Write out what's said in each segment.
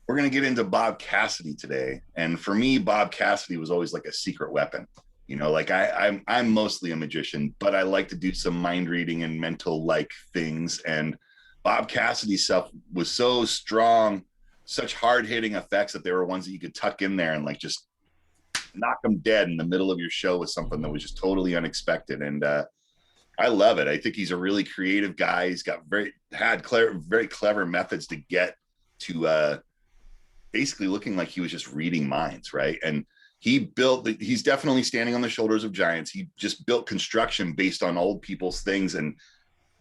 We're going to get into Bob Cassidy today. And for me, Bob Cassidy was always like a secret weapon. Like I'm mostly a magician, but I like to do some mind reading and mental like things. And Bob Cassidy's stuff was so strong, such hard hitting effects that there were ones that you could tuck in there and like just knock them dead in the middle of your show with something that was just totally unexpected. And I love it. I think he's a really creative guy. He's got very clever methods to get to basically looking like he was just reading minds, right? And he's definitely standing on the shoulders of giants. He just built construction based on old people's things and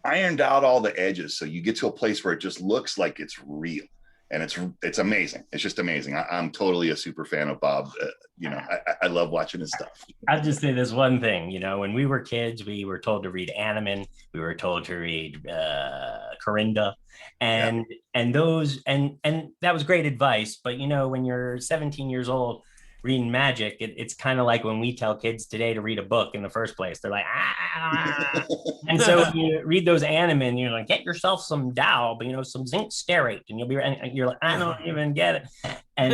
ironed out all the edges. So you get to a place where it just looks like it's real. And it's amazing. It's just amazing. I'm totally a super fan of Bob. I love watching his stuff. I'll just say this one thing. When we were kids, we were told to read Animan. We were told to read Corinda, and that was great advice. But when you're 17 years old reading magic, it's kind of like when we tell kids today to read a book in the first place. They're like, ah. And so when you read those Animan, you're like, get yourself some Dow, but some zinc stearate, and you're like, I don't even get it. And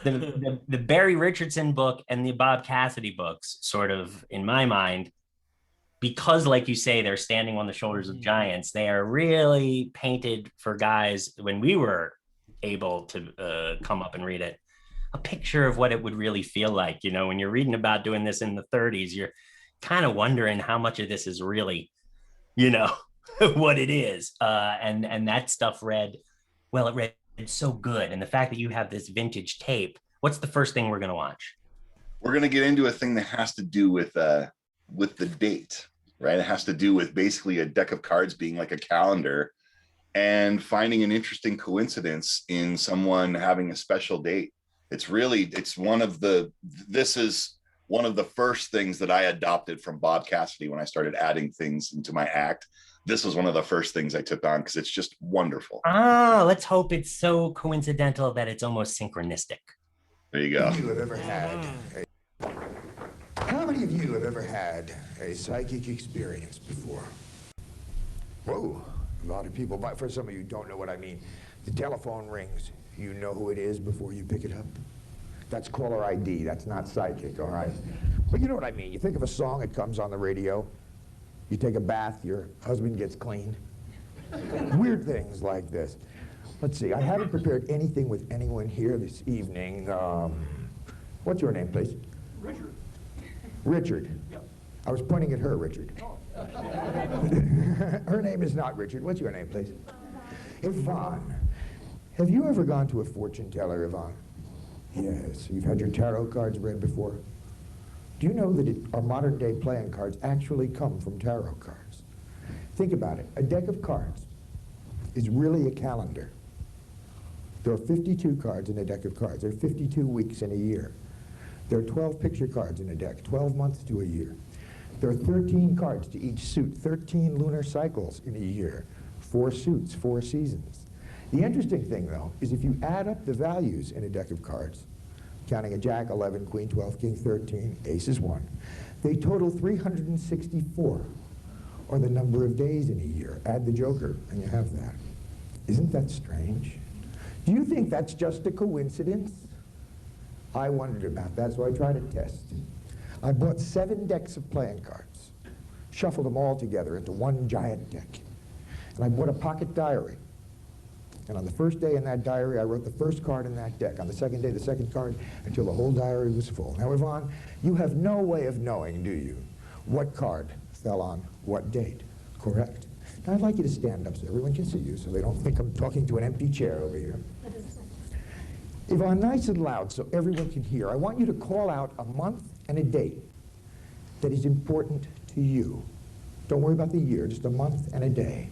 then the Barry Richardson book and the Bob Cassidy books, sort of, in my mind, because like you say, they're standing on the shoulders of giants, they are really painted for guys when we were able to come up and read it, a picture of what it would really feel like. When you're reading about doing this in the 30s, you're kind of wondering how much of this is really, what it is. And that stuff read so good. And the fact that you have this vintage tape, what's the first thing we're going to watch? We're going to get into a thing that has to do with the date, right? It has to do with basically a deck of cards being like a calendar and finding an interesting coincidence in someone having a special date. This is one of the first things that I adopted from Bob Cassidy when I started adding things into my act. This was one of the first things I took on because it's just wonderful. Let's hope it's so coincidental that it's almost synchronistic. There you go. How many of you have ever had a psychic experience before? Whoa, a lot of people. But for some of you who don't know what I mean, the telephone rings. You know who it is before you pick it up? That's caller ID. That's not psychic, all right? But you know what I mean. You think of a song, it comes on the radio. You take a bath, your husband gets clean. Weird things like this. Let's see, I haven't prepared anything with anyone here this evening. What's your name, please? Richard. Richard? Yep. I was pointing at her, Richard. Oh. Her name is not Richard. What's your name, please? Yvonne. Have you ever gone to a fortune teller, Yvonne? Yes. You've had your tarot cards read before? Do you know that our modern day playing cards actually come from tarot cards? Think about it. A deck of cards is really a calendar. There are 52 cards in a deck of cards. There are 52 weeks in a year. There are 12 picture cards in a deck, 12 months to a year. There are 13 cards to each suit, 13 lunar cycles in a year, 4 suits, 4 seasons. The interesting thing, though, is if you add up the values in a deck of cards, counting a jack, 11, queen, 12, king, 13, ace is 1, they total 364, or the number of days in a year. Add the joker, and you have that. Isn't that strange? Do you think that's just a coincidence? I wondered about that, so I tried a test. I bought 7 decks of playing cards, shuffled them all together into one giant deck, and I bought a pocket diary. And on the first day in that diary, I wrote the first card in that deck. On the second day, the second card, until the whole diary was full. Now, Yvonne, you have no way of knowing, do you, what card fell on what date, correct? Now, I'd like you to stand up so everyone can see you, so they don't think I'm talking to an empty chair over here. Yvonne, nice and loud so everyone can hear. I want you to call out a month and a date that is important to you. Don't worry about the year, just a month and a day.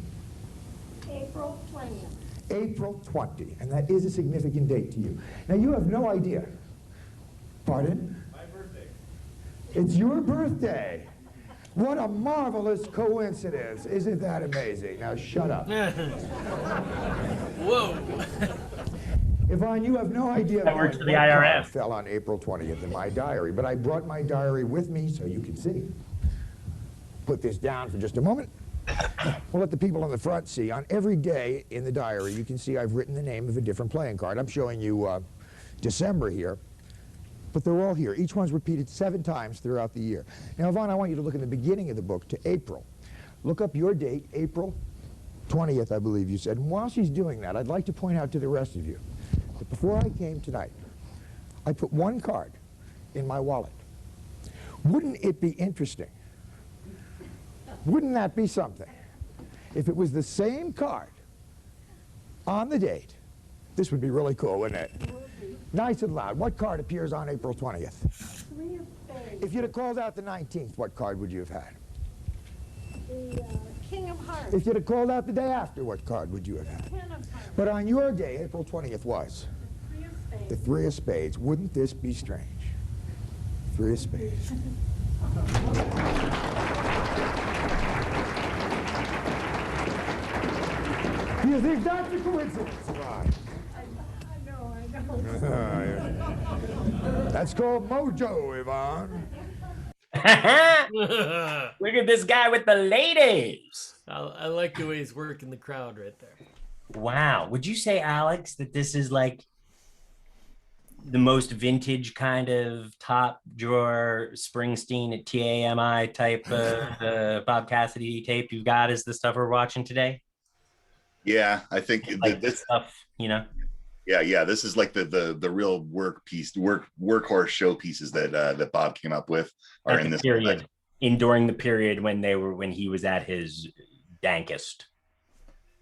April 20th. April 20, and that is a significant date to you. Now, you have no idea. Pardon? My birthday. It's your birthday. What a marvelous coincidence. Isn't that amazing? Now, shut up. Whoa. Yvonne, you have no idea That works for the what card IRS. fell on April 20th in my diary, but I brought my diary with me so you can see. Put this down for just a moment. We'll let the people on the front see. On every day in the diary, you can see I've written the name of a different playing card. I'm showing you December here, but they're all here. Each one's repeated 7 times throughout the year. Now, Yvonne, I want you to look in the beginning of the book to April. Look up your date, April 20th, I believe you said. And while she's doing that, I'd like to point out to the rest of you that before I came tonight, I put one card in my wallet. Wouldn't it be interesting? Wouldn't that be something? If it was the same card on the date, this would be really cool, wouldn't it? Nice and loud. What card appears on April 20th? 3 of spades. If you'd have called out the 19th, what card would you have had? The King of Hearts. If you'd have called out the day after, what card would you have had? 10 of Hearts. But on your day, April 20th was 3 of spades. the 3 of spades. Wouldn't this be strange? 3 of spades. Do you think that's a coincidence, Ron? I know. That's called mojo, Yvonne. Look at this guy with the ladies. I like the way he's working the crowd right there. Wow. Would you say, Alex, that this is like the most vintage kind of top drawer Springsteen at TAMI type Bob Cassidy tape you've got is the stuff we're watching today? Yeah, I think Like this stuff, you know? Yeah. This is like the real workhorse show pieces that Bob came up with are At in the this period, during the period when he was at his dankest.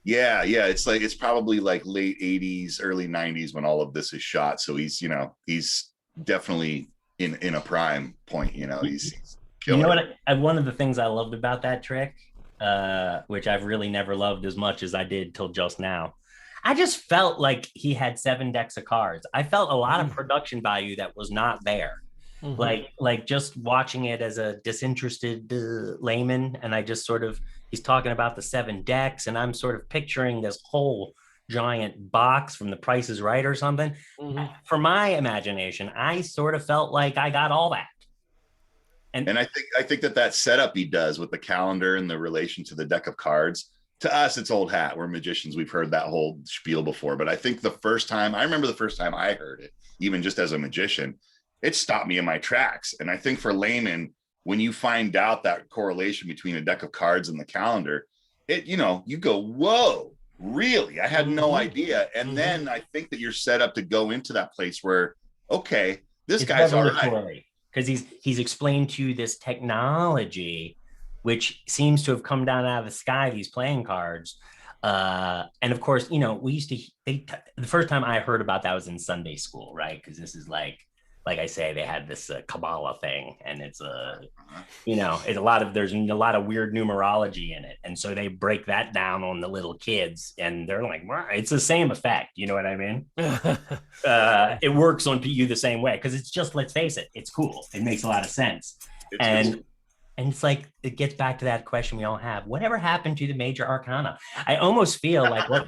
Yeah. It's probably like late 80s, early 90s when all of this is shot. So he's definitely in a prime point. He's killing it. One of the things I loved about that trick, which I've really never loved as much as I did till just now, I just felt like he had 7 decks of cards. I felt a lot of production value that was not there. Mm-hmm. Like just watching it as a disinterested layman, and I just sort of, he's talking about the 7 decks, and I'm sort of picturing this whole giant box from The Price is Right or something. Mm-hmm. For my imagination, I sort of felt like I got all that. And I think that setup he does with the calendar and the relation to the deck of cards, to us, it's old hat. We're magicians. We've heard that whole spiel before. But I think I remember the first time I heard it, even just as a magician, it stopped me in my tracks. And I think for laymen, when you find out that correlation between a deck of cards and the calendar, you go, whoa, really? I had no idea. And then I think that you're set up to go into that place where, okay, this guy's all right. Because he's explained to you this technology, which seems to have come down out of the sky, these playing cards. And of course, we used to, the first time I heard about that was in Sunday school, right? Because this is like I say, they had this Kabbalah thing, and it's there's a lot of weird numerology in it. And so they break that down on the little kids, and they're like, well, it's the same effect. You know what I mean? It works on you the same way, because it's just, let's face it, it's cool. It makes a lot of sense. And it's like, it gets back to that question we all have. Whatever happened to the major arcana? I almost feel like the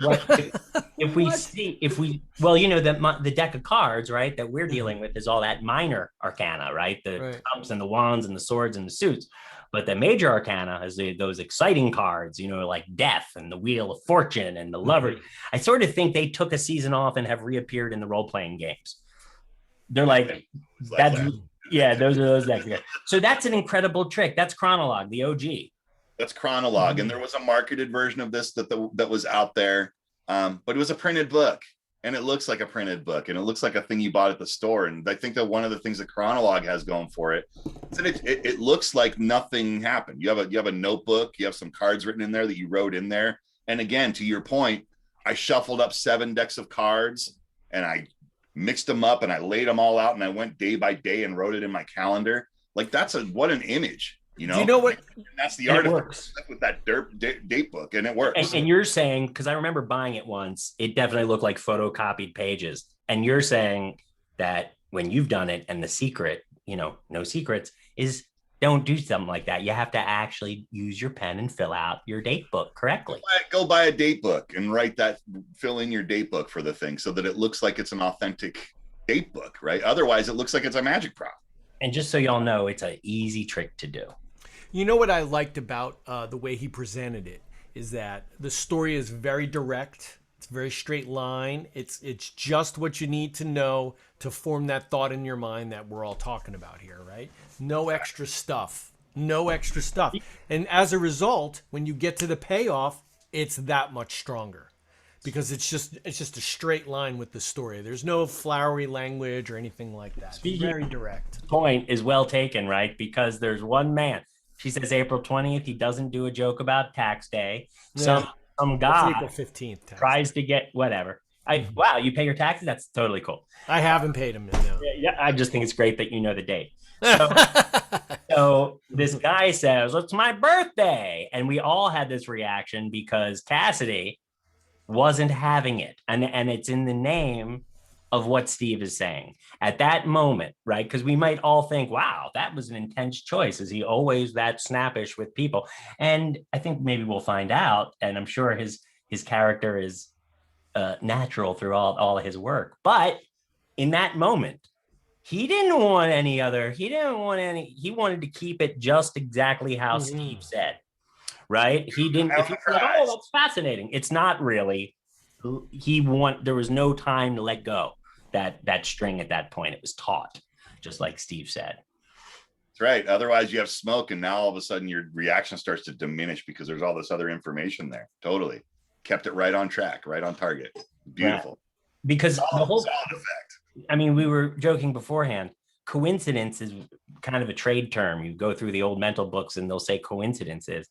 deck of cards, right, that we're dealing with is all that minor arcana, right? The cups and the wands and the swords and the suits. But the major arcana is those exciting cards, like death and the wheel of fortune and the lover. I sort of think they took a season off and have reappeared in the role-playing games. They're like, yeah, those are those decks. So that's an incredible trick. That's Chronologue, the OG. That's Chronologue. And there was a marketed version of this that was out there, but it was a printed book, and it looks like a printed book, and it looks like a thing you bought at the store. And I think that one of the things that Chronologue has going for it is that it looks like nothing happened. You have a notebook, you have some cards written in there that you wrote in there. And again, to your point, I shuffled up 7 decks of cards, and I mixed them up, and I laid them all out, and I went day by day and wrote it in my calendar. Like, what an image, Do you know what? And that's the art of with that date book, and it works. And you're saying, because I remember buying it once, it definitely looked like photocopied pages. And you're saying that when you've done it, and the secret, no secrets, is don't do something like that. You have to actually use your pen and fill out your date book correctly. Go buy a date book and fill in your date book for the thing, so that it looks like it's an authentic date book, right? Otherwise, it looks like it's a magic prop. And just so y'all know, it's an easy trick to do. You know what I liked about the way he presented it is that the story is very direct. It's a very straight line. It's just what you need to know to form that thought in your mind that we're all talking about here, right? No extra stuff. No extra stuff. And as a result, when you get to the payoff, it's that much stronger. Because it's just a straight line with the story. There's no flowery language or anything like that. It's very direct. Point is well taken, right? Because there's one man. She says April 20th. He doesn't do a joke about tax day. Some guy April 15th tries to get whatever. Wow, you pay your taxes? That's totally cool. I haven't paid him. No. Yeah, I just think it's great that you know the date. So this guy says, "It's my birthday," and we all had this reaction because Cassidy wasn't having it, and it's in the name of what Steve is saying at that moment, right? Because we might all think, wow, that was an intense choice. Is he always that snappish with people? And I think maybe we'll find out, and I'm sure his character is natural through all of his work. But in that moment, he wanted to keep it just exactly how Steve said. Right? He didn't. If you said, "Oh, that's fascinating," it's not really. There was no time to let go that string at that point. It was taut, just like Steve said. That's right. Otherwise, you have smoke, and now all of a sudden your reaction starts to diminish because there's all this other information there. Totally kept it right on track, right on target. Beautiful. Yeah. Because the whole sound effect. I mean, we were joking beforehand. Coincidence is kind of a trade term. You go through the old mental books, and they'll say coincidences.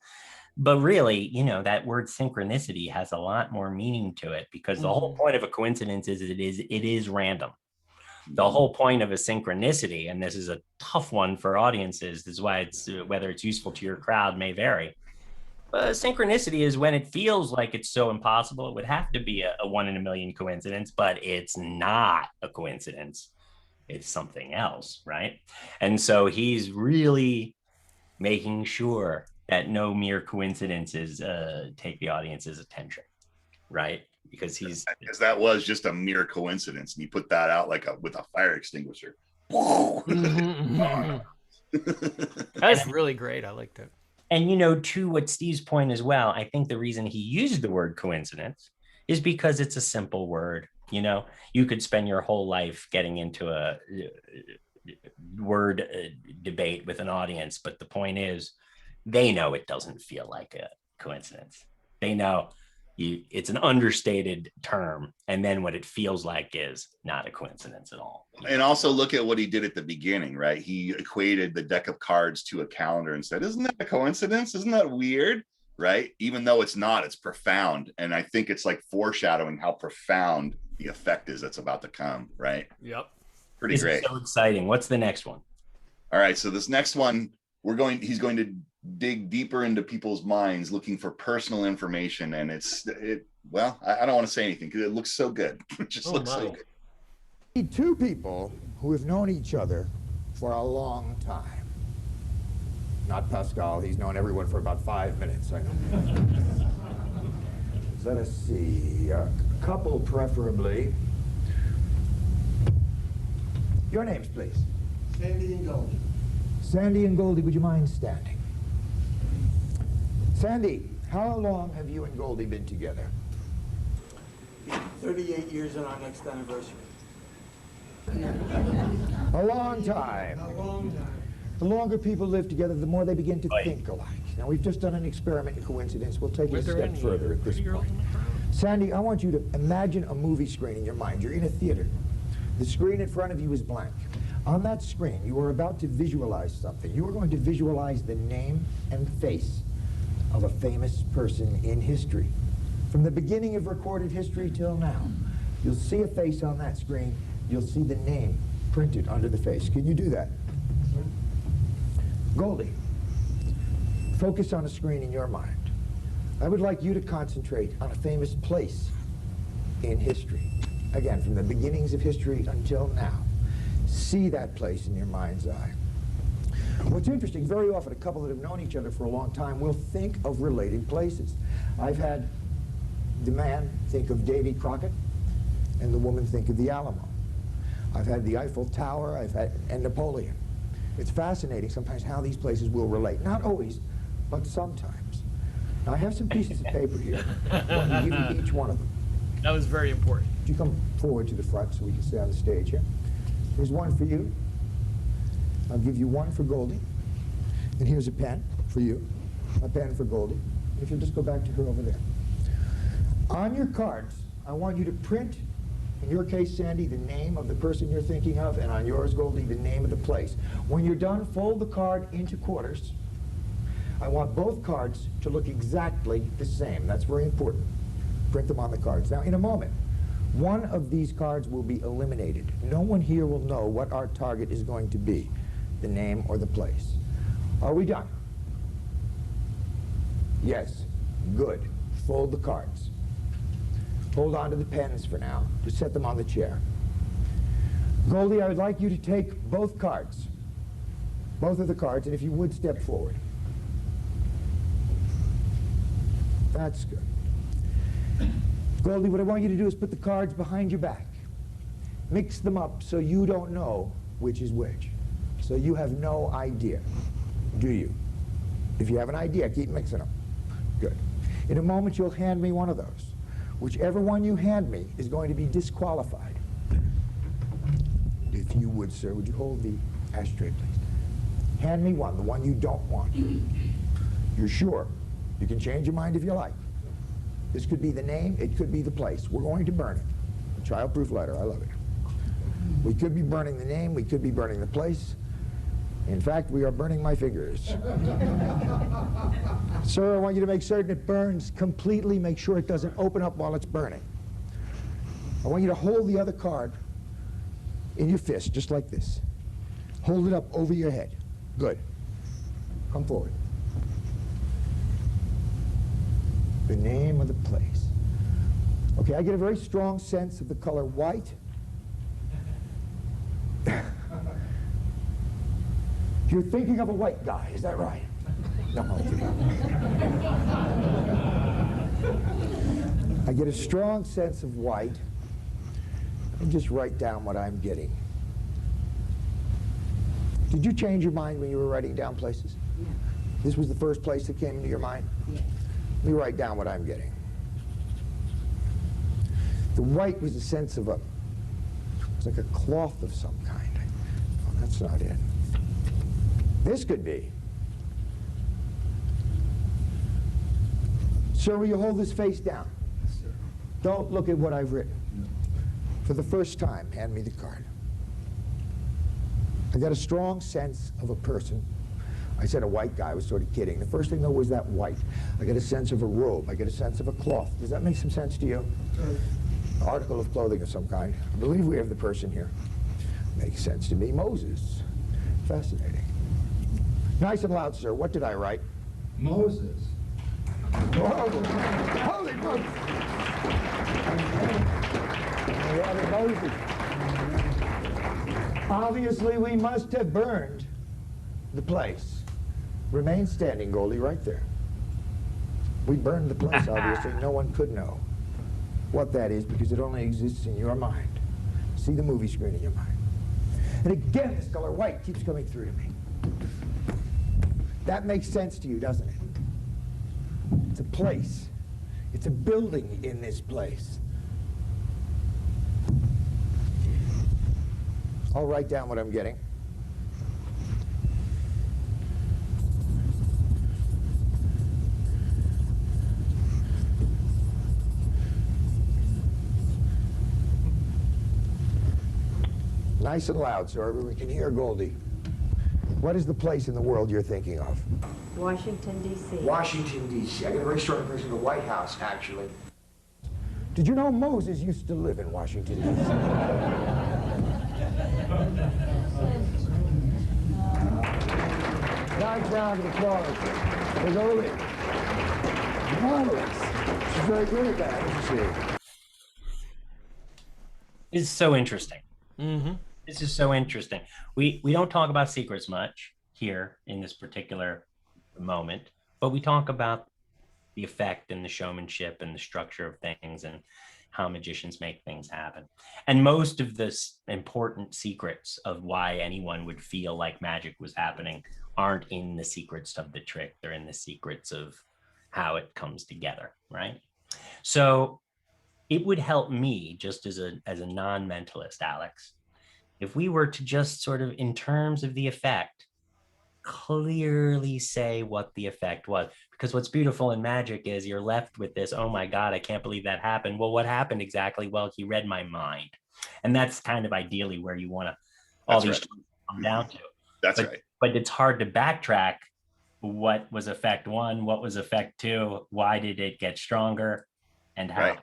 But really, that word synchronicity has a lot more meaning to it because the whole point of a coincidence is it is random. The whole point of a synchronicity, and this is a tough one for audiences, this is why whether it's useful to your crowd may vary. But synchronicity is when it feels like it's so impossible. It would have to be a 1 in a million coincidence, but it's not a coincidence. It's something else, right? And so he's really making sure that no mere coincidences take the audience's attention, right? Because that was just a mere coincidence, and he put that out with a fire extinguisher. That's really great. I liked it. And to what Steve's point as well, I think the reason he used the word coincidence is because it's a simple word. You could spend your whole life getting into a word debate with an audience, but the point is, they know it doesn't feel like a coincidence. They know it's an understated term, and then what it feels like is not a coincidence at all. And also look at what he did at the beginning, right? He equated the deck of cards to a calendar and said, "Isn't that a coincidence? Isn't that weird?" Right? Even though it's not, it's profound. And I think it's like foreshadowing how profound the effect is that's about to come, right? Yep. Pretty great. So exciting. What's the next one? All right. So this next one, he's going to dig deeper into people's minds looking for personal information, and I don't want to say anything because it looks so good. It just looks so good. Two people who have known each other for a long time. Not Pascal, he's known everyone for about 5 minutes, I know. Let us see, a couple preferably. Your names, please. Sandy and Goldie. Sandy and Goldie, would you mind standing? Sandy, how long have you and Goldie been together? 38 years on our next anniversary. A long time. A long time. The longer people live together, the more they begin to think alike. Now, we've just done an experiment in coincidence. We'll take it a step further at this point. Sandy, I want you to imagine a movie screen in your mind. You're in a theater. The screen in front of you is blank. On that screen, you are about to visualize something. You are going to visualize the name and face of a famous person in history. From the beginning of recorded history till now, you'll see a face on that screen. You'll see the name printed under the face. Can you do that? Goldie, focus on a screen in your mind. I would like you to concentrate on a famous place in history. Again, from the beginnings of history until now. See that place in your mind's eye. What's interesting, very often a couple that have known each other for a long time will think of related places. I've had the man think of Davy Crockett and the woman think of the Alamo. I've had the Eiffel Tower, and Napoleon. It's fascinating sometimes how these places will relate. Not always, but sometimes. Now, I have some pieces of paper here. I'm going to give you each one of them. That was very important. Would you come forward to the front so we can stay on the stage here? Here's one for you. I'll give you one for Goldie. And here's a pen for you. A pen for Goldie. If you'll just go back to her over there. On your cards, I want you to print, in your case, Sandy, the name of the person you're thinking of, and on yours, Goldie, the name of the place. When you're done, fold the card into quarters. I want both cards to look exactly the same. That's very important. Print them on the cards. Now, in a moment, one of these cards will be eliminated. No one here will know what our target is going to be, the name or the place. Are we done? Yes. Good. Fold the cards. Hold on to the pens for now. Just set them on the chair. Goldie, I would like you to take both cards. Both of the cards, and if you would, step forward. That's good. Goldie, what I want you to do is put the cards behind your back. Mix them up so you don't know which is which. So you have no idea, do you? If you have an idea, keep mixing them. Good. In a moment, you'll hand me one of those. Whichever one you hand me is going to be disqualified. If you would, sir, would you hold the ashtray, please? Hand me one, the one you don't want. You're sure? You can change your mind if you like. This could be the name, it could be the place. We're going to burn it. A child-proof letter, I love it. We could be burning the name, we could be burning the place. In fact, we are burning my fingers. Sir, I want you to make certain it burns completely. Make sure it doesn't open up while it's burning. I want you to hold the other card in your fist, just like this. Hold it up over your head. Good. Come forward. The name of the place. Okay, I get a very strong sense of the color white. You're thinking of a white guy, is that right? No, I'm kidding. I get a strong sense of white, and just write down what I'm getting. Did you change your mind when you were writing down places? Yeah. This was the first place that came into your mind? Yes. Let me write down what I'm getting. The white was a sense of it's like a cloth of some kind. Oh, that's not it. This could be. Sir, will you hold this face down? Yes, sir. Don't look at what I've written. No. For the first time, hand me the card. I got a strong sense of a person. I said a white guy, I was sort of kidding. The first thing, though, was that white. I get a sense of a robe. I get a sense of a cloth. Does that make some sense to you? Article of clothing of some kind. I believe we have the person here. Makes sense to me. Moses. Fascinating. Nice and loud, sir. What did I write? Moses. Holy Moses! Moses. Obviously, we must have burned the place. Remain standing, Goldie, right there. We burned the place, obviously. No one could know what that is because it only exists in your mind. See the movie screen in your mind. And again, this color white keeps coming through to me. That makes sense to you, doesn't it? It's a place. It's a building in this place. I'll write down what I'm getting. Nice and loud, so everyone can hear Goldie. What is the place in the world you're thinking of? Washington, D.C. Washington, D.C. I get a very strong impression of the White House, actually. Did you know Moses used to live in Washington, D.C.? Nice round of applause for Goldie. Marvelous. She's very good at that, isn't she? It's so interesting. Mm-hmm. This is so interesting. We don't talk about secrets much here in this particular moment, but we talk about the effect and the showmanship and the structure of things. And how magicians make things happen. And most of the important secrets of why anyone would feel like magic was happening aren't in the secrets of the trick. They're in the secrets of how it comes together, right? So it would help me, just as a non-mentalist, Alex, if we were to just sort of, in terms of the effect, clearly say what the effect was. Because what's beautiful in magic is you're left with this, oh my God, I can't believe that happened. Well, what happened exactly? Well, he read my mind. And that's kind of ideally where you want to all these come down to. That's right. But it's hard to backtrack what was effect one, what was effect two, why did it get stronger, and how. Right.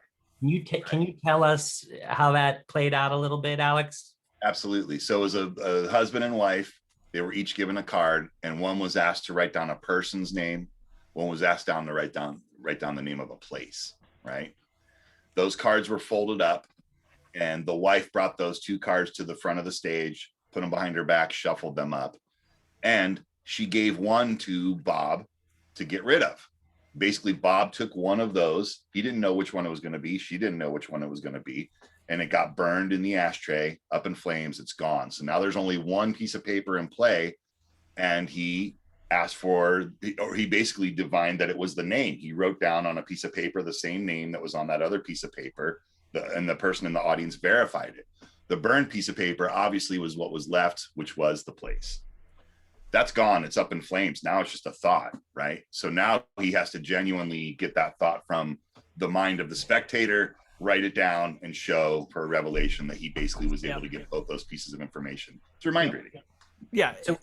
Can you tell us how that played out a little bit, Alex? Absolutely. So as a husband and wife, they were each given a card, and one was asked to write down a person's name. One was asked to write down the name of a place, right? Those cards were folded up, and the wife brought those two cards to the front of the stage, put them behind her back, shuffled them up. And she gave one to Bob to get rid of. Basically, Bob took one of those. He didn't know which one it was going to be. She didn't know which one it was going to be. And it got burned in the ashtray, up in flames. It's gone. So now there's only one piece of paper in play. And he asked for, or he basically divined that it was the name. He wrote down on a piece of paper the same name that was on that other piece of paper. And the person in the audience verified it. The burned piece of paper obviously was what was left, which was the place. That's gone. It's up in flames. Now it's just a thought, right? So now he has to genuinely get that thought from the mind of the spectator, write it down, and show for a revelation that he basically was able to get both those pieces of information through mind reading. Yeah. So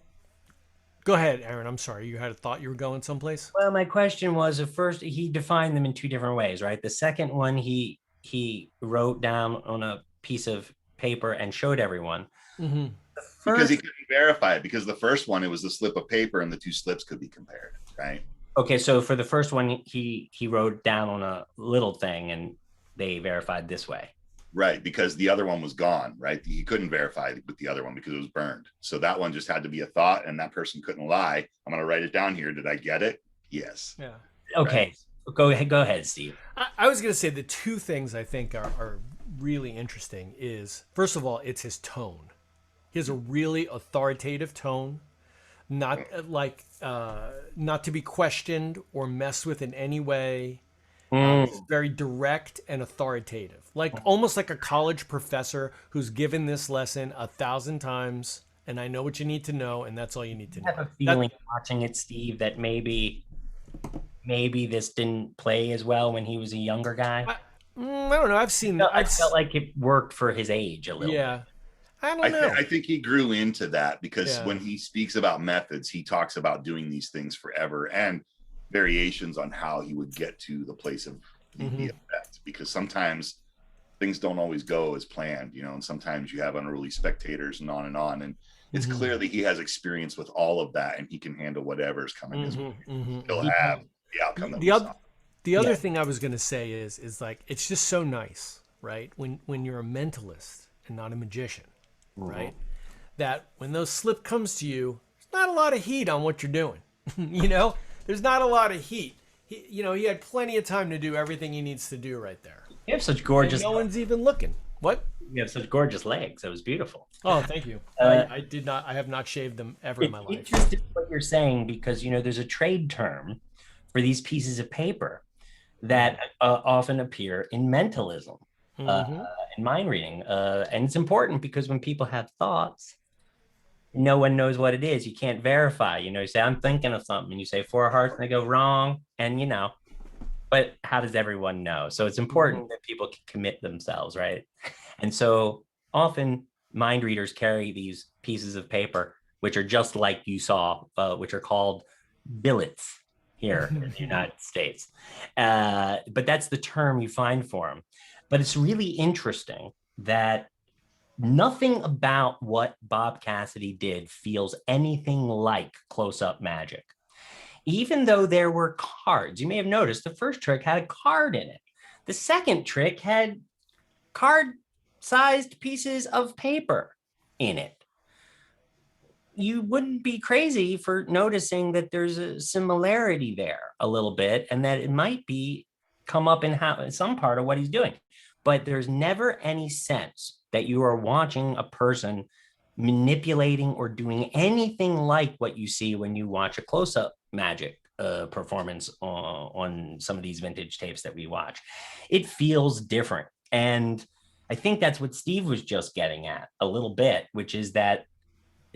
go ahead, Aaron. I'm sorry. You had a thought you were going someplace? Well, my question was, at first he defined them in two different ways, right? The second one, he wrote down on a piece of paper and showed everyone. Mm-hmm. Because he couldn't verify it, because the first one, it was the slip of paper and the two slips could be compared, right? Okay, so for the first one, he wrote down on a little thing and they verified this way. Right, because the other one was gone, right? He couldn't verify with the other one because it was burned. So that one just had to be a thought, and that person couldn't lie. I'm going to write it down here. Did I get it? Yes. Yeah. Okay, right. Go ahead, Steve. I was going to say the two things I think are really interesting is, first of all, it's his tone. He has a really authoritative tone, not to be questioned or messed with in any way. It's very direct and authoritative, like almost like a college professor who's given this lesson 1,000 times, and I know what you need to know, and that's all you need to know. I have a feeling watching it, Steve, that maybe this didn't play as well when he was a younger guy. I don't know. I felt like it worked for his age a little bit. I don't know. I think he grew into that because when he speaks about methods, he talks about doing these things forever and variations on how he would get to the place of the effect. Because sometimes things don't always go as planned, and sometimes you have unruly spectators and on and on. And it's clearly he has experience with all of that, and he can handle whatever's coming his way. He'll have the outcome that the other thing I was going to say is like, it's just so nice, right? When you're a mentalist and not a magician, right? That when those slip comes to you, there's not a lot of heat on what you're doing. There's not a lot of heat. He had plenty of time to do everything he needs to do right there. You have such gorgeous. And no one's even looking. What? You have such gorgeous legs. That was beautiful. Oh, thank you. I have not shaved them ever in my life. It's interesting what you're saying, because there's a trade term for these pieces of paper that often appear in mentalism, in mind reading, and it's important because when people have thoughts, no one knows what it is. You can't verify. You say, I'm thinking of something, and you say 4 hearts, and they go wrong, and but how does everyone know? So it's important that people can commit themselves, right? And so often mind readers carry these pieces of paper, which are just like you saw, which are called billets here in the United States. But that's the term you find for them. But it's really interesting that nothing about what Bob Cassidy did feels anything like close-up magic. Even though there were cards, you may have noticed the first trick had a card in it. The second trick had card-sized pieces of paper in it. You wouldn't be crazy for noticing that there's a similarity there a little bit, and that it might be come up in some part of what he's doing. but there's never any sense that you are watching a person manipulating or doing anything like what you see when you watch a close-up magic performance on some of these vintage tapes that we watch. It feels different. And I think that's what Steve was just getting at a little bit, which is that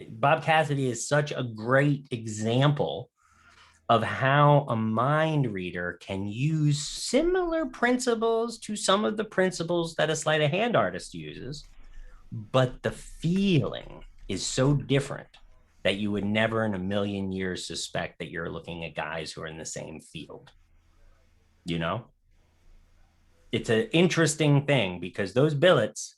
Bob Cassidy is such a great example of how a mind reader can use similar principles to some of the principles that a sleight of hand artist uses, but the feeling is so different that you would never in a million years suspect that you're looking at guys who are in the same field. You know, it's an interesting thing because those billets,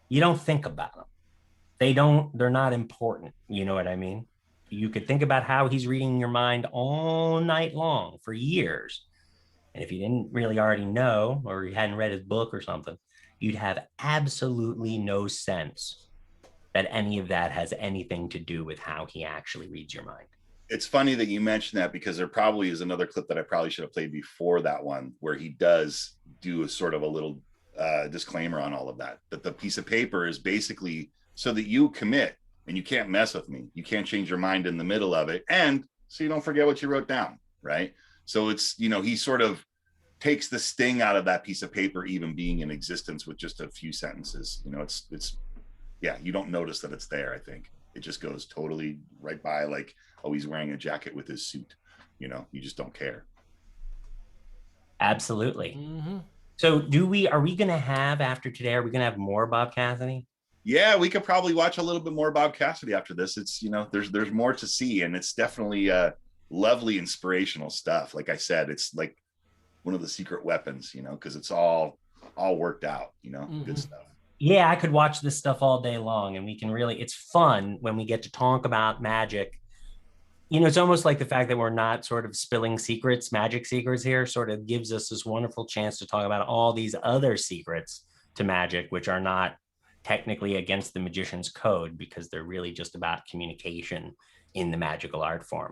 you don't think about them. They're not important. You know what I mean? You could think about how he's reading your mind all night long for years. And if you didn't really already know, or you hadn't read his book or something, you'd have absolutely no sense that any of that has anything to do with how he actually reads your mind. It's funny that you mentioned that because there probably is another clip that I probably should have played before that one where he does do a sort of a little disclaimer on all of that, that the piece of paper is basically so that you commit and you can't mess with me. You can't change your mind in the middle of it. And so you don't forget what you wrote down, right? So it's, you know, he sort of takes the sting out of that piece of paper even being in existence with just a few sentences. You know, it's yeah, you don't notice that it's there. I think it just goes totally right by, like, oh, he's wearing a jacket with his suit. You know, you just don't care. Absolutely. So are we going to have after today, are we going to have more Bob Cassidy? Yeah, we could probably watch a little bit more Bob Cassidy after this. It's, you know, there's more to see, and it's definitely lovely, inspirational stuff. Like I said, it's like one of the secret weapons, you know, because it's all worked out, you know, good stuff. Yeah, I could watch this stuff all day long, and we can really, it's fun when we get to talk about magic. You know, it's almost like the fact that we're not sort of spilling secrets, magic secrets here, sort of gives us this wonderful chance to talk about all these other secrets to magic, which are not technically against the magician's code because they're really just about communication in the magical art form.